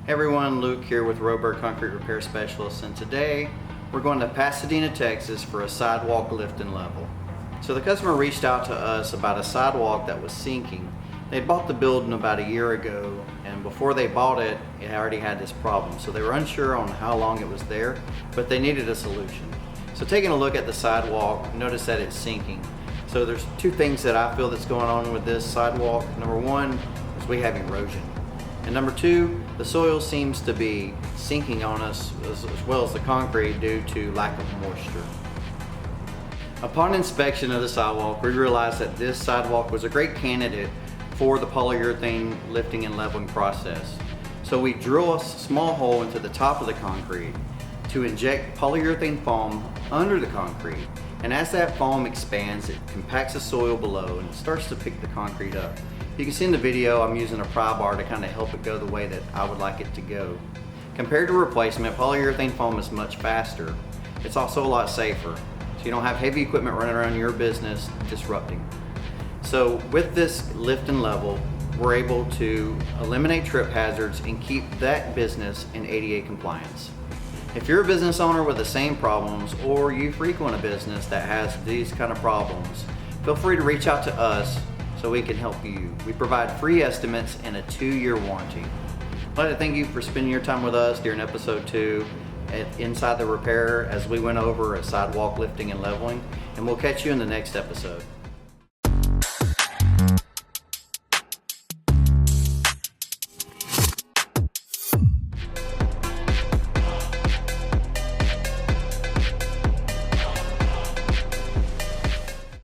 Hey everyone, Luke here with RO-BERG Concrete Repair Specialist, and today we're going to Pasadena, Texas for a sidewalk lift and level. So the customer reached out to us about a sidewalk that was sinking. They bought the building about a year ago, and before they bought it, it already had this problem. So they were unsure on how long it was there, but they needed a solution. So taking a look at the sidewalk, notice that it's sinking. So there's two things that I feel that's going on with this sidewalk. Number one is we have erosion. And number two, the soil seems to be sinking on us as well as the concrete due to lack of moisture. Upon inspection of the sidewalk, we realized that this sidewalk was a great candidate for the polyurethane lifting and leveling process. So we drill a small hole into the top of the concrete to inject polyurethane foam under the concrete. And as that foam expands, it compacts the soil below and it starts to pick the concrete up. You can see in the video I'm using a pry bar to kind of help it go the way that I would like it to go. Compared to replacement, polyurethane foam is much faster. It's also a lot safer, so you don't have heavy equipment running around your business disrupting. So with this lift and level, we're able to eliminate trip hazards and keep that business in ADA compliance. If you're a business owner with the same problems, or you frequent a business that has these kind of problems, feel free to reach out to us so we can help you. We provide free estimates and a 2-year warranty. I'd like to thank you for spending your time with us during episode 2 at Inside the Repair as we went over a sidewalk lifting and leveling, and we'll catch you in the next episode.